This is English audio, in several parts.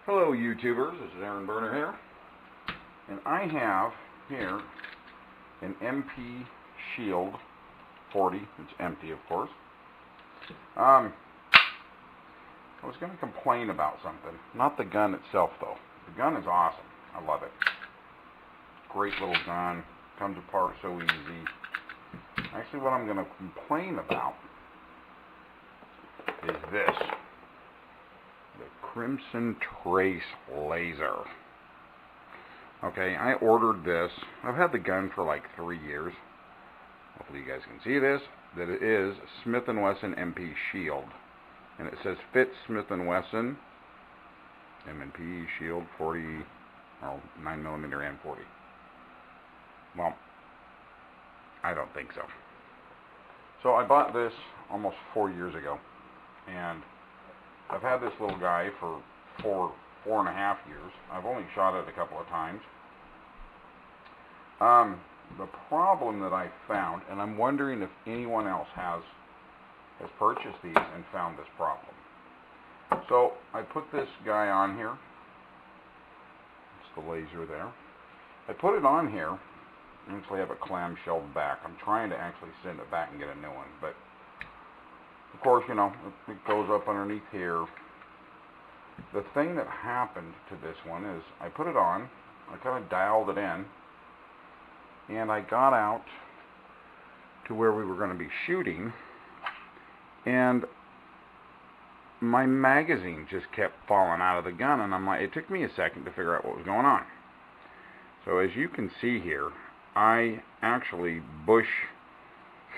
Hello YouTubers, this is Aaron Burner here, and I have here an MP Shield 40. It's empty, of course. I was going to complain about something, not the gun itself though. The gun is awesome, I love it. Great little gun, comes apart so easy. Actually, what I'm going to complain about is this. The Crimson Trace laser. Okay, I ordered this. I've had the gun for like 3 years. Hopefully you guys can see this. That it is Smith & Wesson MP Shield. And it says fit Smith & Wesson M&P Shield 40, or 9mm and 40. Well, I don't think so. So I bought this almost 4 years ago. And I've had this little guy for four and a half years. I've only shot it a couple of times. The problem that I found, and I'm wondering if anyone else has purchased these and found this problem. So I put this guy on here. It's the laser there. I put it on here. I actually have a clamshell back. I'm trying to actually send it back and get a new one, but of course, you know, it goes up underneath here. The thing that happened to this one is I put it on, I kind of dialed it in, and I got out to where we were going to be shooting, and my magazine just kept falling out of the gun, and I'm like, it took me a second to figure out what was going on. So as you can see here, I actually bush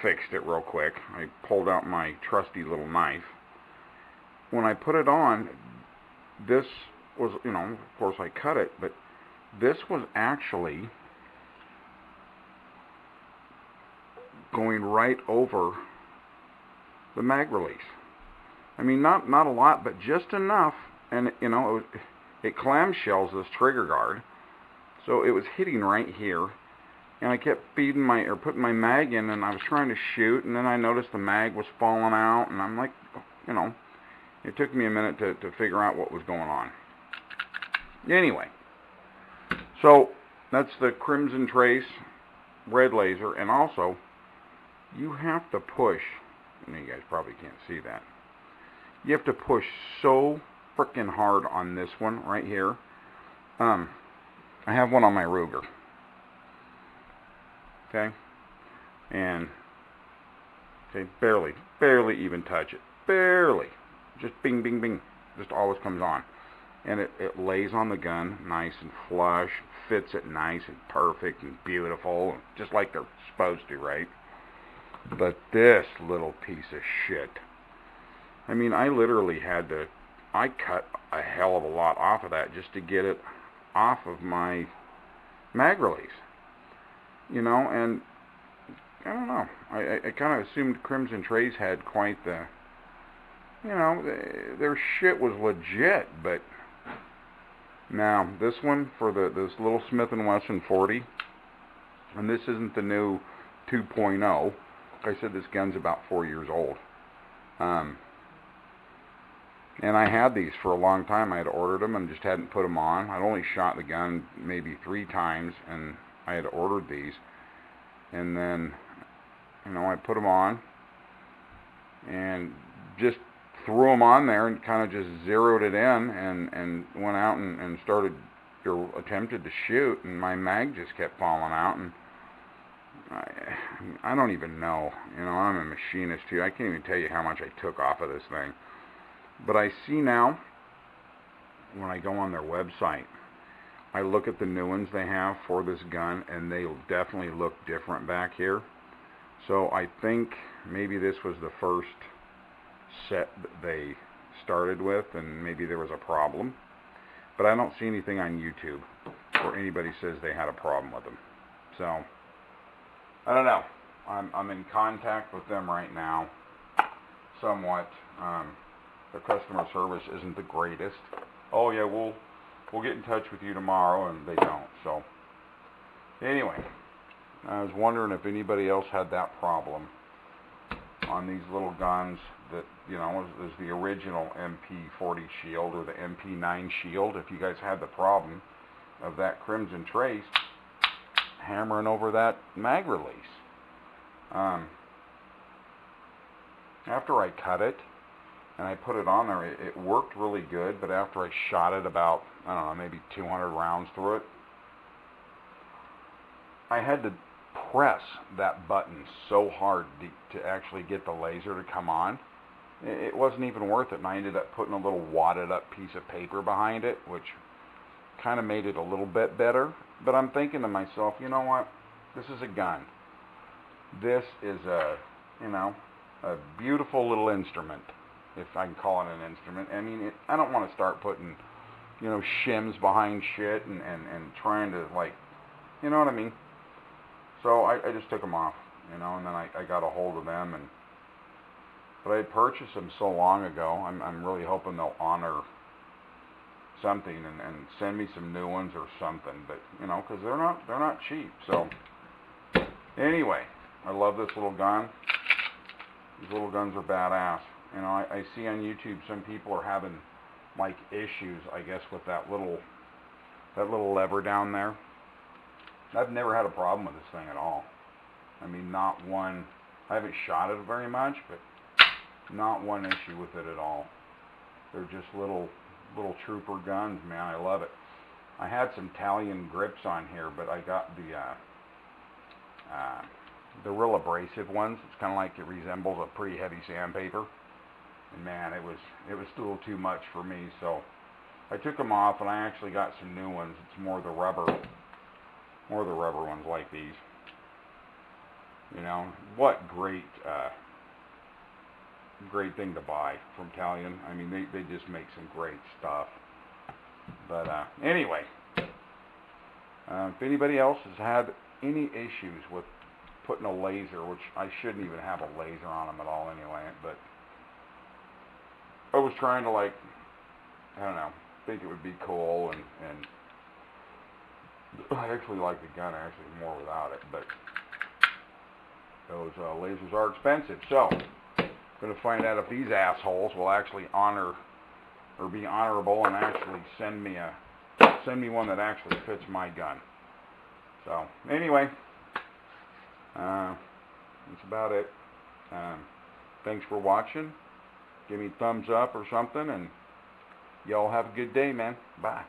fixed it real quick. I pulled out my trusty little knife. When I put it on, this was, you know, of course I cut it, but this was actually going right over the mag release. I mean, not a lot, but just enough, and you know, it clamshells this trigger guard, so it was hitting right here. And I kept putting my mag in, and I was trying to shoot, and then I noticed the mag was falling out, and I'm like, you know, it took me a minute to figure out what was going on. Anyway, so that's the Crimson Trace red laser, and also, you have to push, and you guys probably can't see that, you have to push so frickin' hard on this one right here. I have one on my Ruger. Okay, and okay, barely even touch it, barely, just bing, bing, bing, just always comes on, and it lays on the gun nice and flush, fits it nice and perfect and beautiful, just like they're supposed to, right? But this little piece of shit, I mean, I literally had to, I cut a hell of a lot off of that just to get it off of my mag release. You know, and I don't know. I kind of assumed Crimson Trace had quite the, you know, their shit was legit, but now this one for this little Smith & Wesson 40, and this isn't the new 2.0. Like I said, this gun's about 4 years old. And I had these for a long time. I had ordered them and just hadn't put them on. I'd only shot the gun maybe 3 times, and I had ordered these, and then, you know, I put them on and just threw them on there and kind of just zeroed it in and went out and started or attempted to shoot, and my mag just kept falling out, and I don't even know, you know, I'm a machinist too. I can't even tell you how much I took off of this thing, but I see now when I go on their website, I look at the new ones they have for this gun, and they definitely look different back here. So I think maybe this was the first set that they started with, and maybe there was a problem. But I don't see anything on YouTube where anybody says they had a problem with them. So, I don't know. I'm in contact with them right now, somewhat. Their customer service isn't the greatest. Oh yeah, we'll get in touch with you tomorrow, and they don't. So anyway, I was wondering if anybody else had that problem on these little guns that, you know, is the original MP40 Shield or the MP9 Shield. If you guys had the problem of that Crimson Trace hammering over that mag release. After I cut it and I put it on there, it worked really good, but after I shot it about, I don't know, maybe 200 rounds through it, I had to press that button so hard to actually get the laser to come on. It wasn't even worth it, and I ended up putting a little wadded up piece of paper behind it, which kind of made it a little bit better. But I'm thinking to myself, you know what, this is a gun. This is a, you know, a beautiful little instrument, if I can call it an instrument. I mean, I don't want to start putting, you know, shims behind shit and trying to, like, you know what I mean? So I just took them off, you know, and then I got a hold of them. But I had purchased them so long ago, I'm really hoping they'll honor something and send me some new ones or something. But, you know, because they're not cheap. So anyway, I love this little gun. These little guns are badass. You know, I see on YouTube some people are having like issues, I guess, with that little lever down there. I've never had a problem with this thing at all. I mean, not one. I haven't shot it very much, but not one issue with it at all. They're just little trooper guns, man. I love it. I had some Italian grips on here, but I got the real abrasive ones. It's kind of like it resembles a pretty heavy sandpaper. And man, it was a little too much for me. So I took them off, and I actually got some new ones. It's more the rubber ones like these. You know, what great thing to buy from Italian. I mean, they just make some great stuff. But anyway, if anybody else has had any issues with putting a laser, which I shouldn't even have a laser on them at all anyway, but I was trying to, like, I don't know, think it would be cool, and I actually like the gun actually more without it, but those lasers are expensive. So I'm going to find out if these assholes will actually honor or be honorable and actually send me one that actually fits my gun. So anyway, that's about it. Thanks for watching. Give me a thumbs up or something, and y'all have a good day, man. Bye.